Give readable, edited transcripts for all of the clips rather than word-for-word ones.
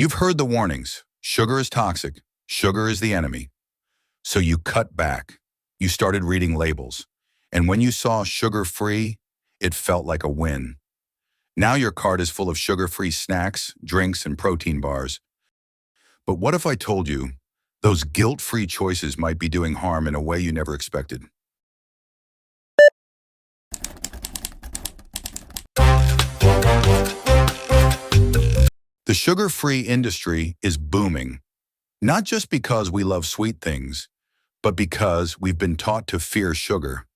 You've heard the warnings. Sugar is toxic. Sugar is the enemy. So you cut back. You started reading labels. And when you saw sugar-free, it felt like a win. Now your cart is full of sugar-free snacks, drinks, and protein bars. But what if I told you those guilt-free choices might be doing harm in a way you never expected? The sugar-free industry is booming, not just because we love sweet things, but because we've been taught to fear sugar.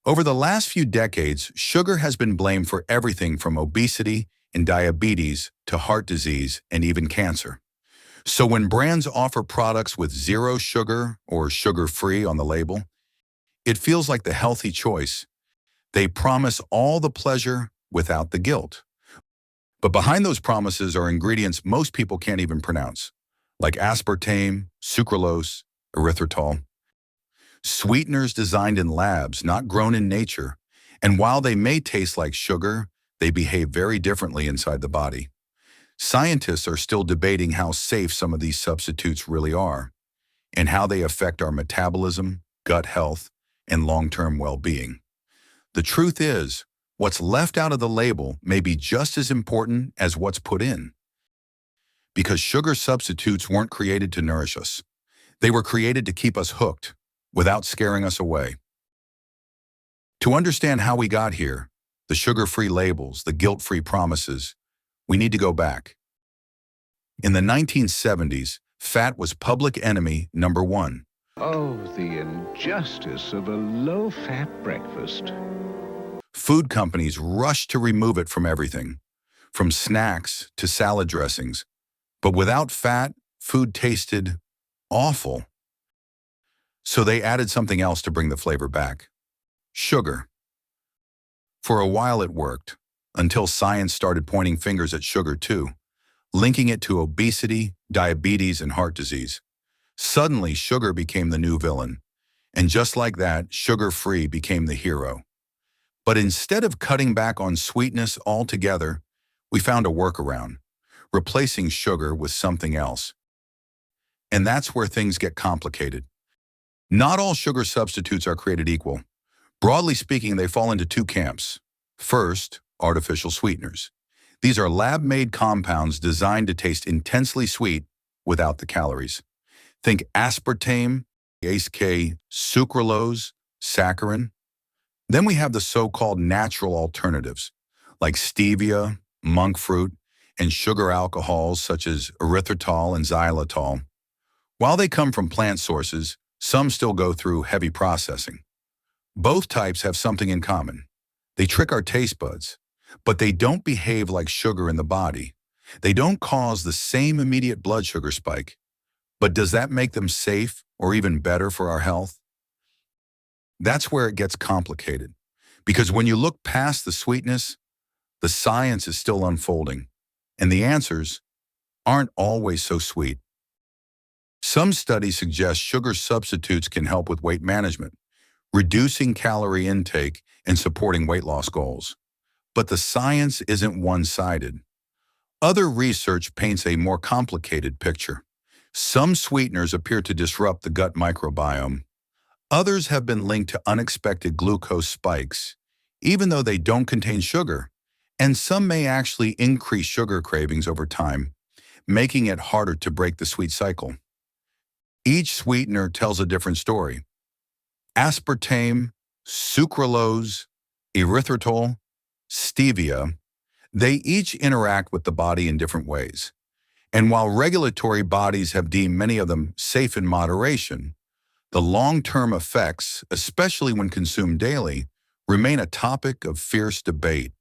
Over the last few decades, sugar has been blamed for everything from obesity and diabetes to heart disease and even cancer. So when brands offer products with zero sugar or sugar-free on the label, it feels like the healthy choice. They promise all the pleasure without the guilt. But behind those promises are ingredients most people can't even pronounce, like aspartame, sucralose, erythritol. Sweeteners designed in labs, not grown in nature. And while they may taste like sugar, they behave very differently inside the body. Scientists are still debating how safe some of these substitutes really are, and how they affect our metabolism, gut health, and long-term well-being. The truth is, what's left out of the label may be just as important as what's put in. Because sugar substitutes weren't created to nourish us. They were created to keep us hooked, without scaring us away. To understand how we got here, the sugar-free labels, the guilt-free promises, we need to go back. In the 1970s, fat was public enemy number one. Oh, the injustice of a low-fat breakfast. Food companies rushed to remove it from everything, from snacks to salad dressings. But without fat, food tasted awful. So they added something else to bring the flavor back: sugar. For a while it worked, until science started pointing fingers at sugar too, linking it to obesity, diabetes, and heart disease. Suddenly, sugar became the new villain. And just like that, sugar-free became the hero. But instead of cutting back on sweetness altogether, we found a workaround, replacing sugar with something else. And that's where things get complicated. Not all sugar substitutes are created equal. Broadly speaking, they fall into two camps. First, artificial sweeteners. These are lab-made compounds designed to taste intensely sweet without the calories. Think aspartame, ACE, sucralose, saccharin. Then we have the so-called natural alternatives, like stevia, monk fruit, and sugar alcohols such as erythritol and xylitol. While they come from plant sources, some still go through heavy processing. Both types have something in common. They trick our taste buds, but they don't behave like sugar in the body. They don't cause the same immediate blood sugar spike. But does that make them safe or even better for our health? That's where it gets complicated, because when you look past the sweetness, the science is still unfolding, and the answers aren't always so sweet. Some studies suggest sugar substitutes can help with weight management, reducing calorie intake and supporting weight loss goals. But the science isn't one-sided. Other research paints a more complicated picture. Some sweeteners appear to disrupt the gut microbiome. Others have been linked to unexpected glucose spikes, even though they don't contain sugar. And some may actually increase sugar cravings over time, making it harder to break the sweet cycle. Each sweetener tells a different story. Aspartame, sucralose, erythritol, stevia, they each interact with the body in different ways. And while regulatory bodies have deemed many of them safe in moderation, the long-term effects, especially when consumed daily, remain a topic of fierce debate.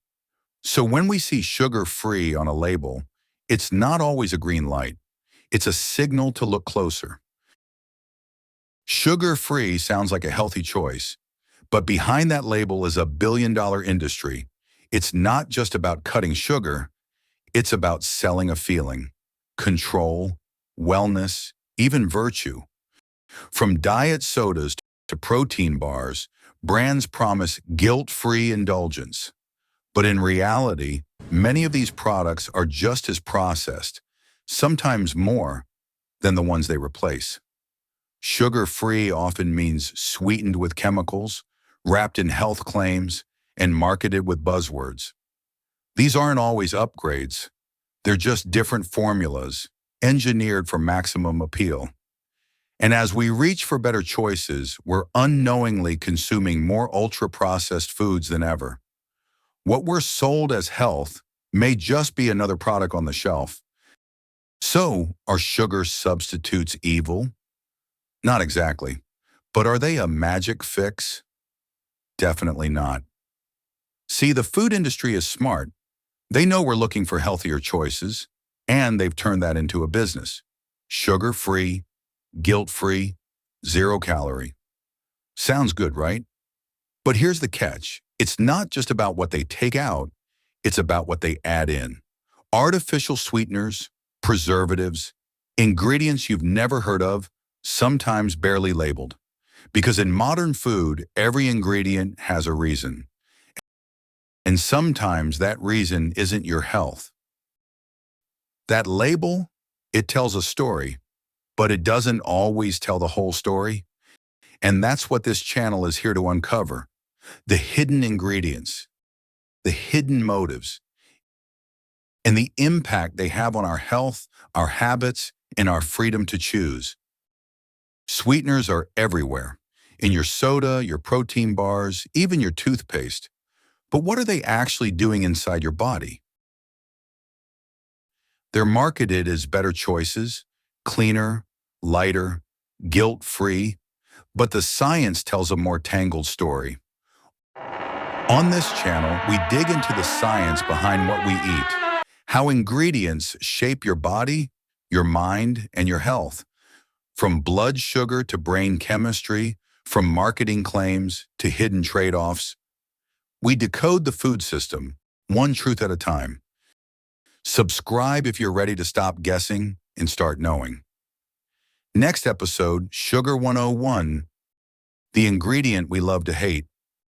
So when we see sugar-free on a label, it's not always a green light. It's a signal to look closer. Sugar-free sounds like a healthy choice, but behind that label is a billion-dollar industry. It's not just about cutting sugar, it's about selling a feeling, control, wellness, even virtue. From diet sodas to protein bars, brands promise guilt-free indulgence. But in reality, many of these products are just as processed, sometimes more than the ones they replace. Sugar-free often means sweetened with chemicals, wrapped in health claims, and marketed with buzzwords. These aren't always upgrades. They're just different formulas, engineered for maximum appeal. And as we reach for better choices, we're unknowingly consuming more ultra-processed foods than ever. What we're sold as health may just be another product on the shelf. So, are sugar substitutes evil? Not exactly. But are they a magic fix? Definitely not. See, the food industry is smart. They know we're looking for healthier choices, and they've turned that into a business. Sugar-free, guilt-free, zero calorie. Sounds good, right? But here's the catch. It's not just about what they take out, it's about what they add in. Artificial sweeteners, preservatives, ingredients you've never heard of, sometimes barely labeled. Because in modern food, every ingredient has a reason. And sometimes that reason isn't your health. That label, it tells a story, but it doesn't always tell the whole story. And that's what this channel is here to uncover. The hidden ingredients, the hidden motives, and the impact they have on our health, our habits, and our freedom to choose. Sweeteners are everywhere, in your soda, your protein bars, even your toothpaste. But what are they actually doing inside your body? They're marketed as better choices, cleaner, lighter, guilt-free, but the science tells a more tangled story. On this channel, we dig into the science behind what we eat, how ingredients shape your body, your mind, and your health. From blood sugar to brain chemistry, from marketing claims to hidden trade-offs, we decode the food system, one truth at a time. Subscribe if you're ready to stop guessing and start knowing. Next episode, Sugar 101, the ingredient we love to hate.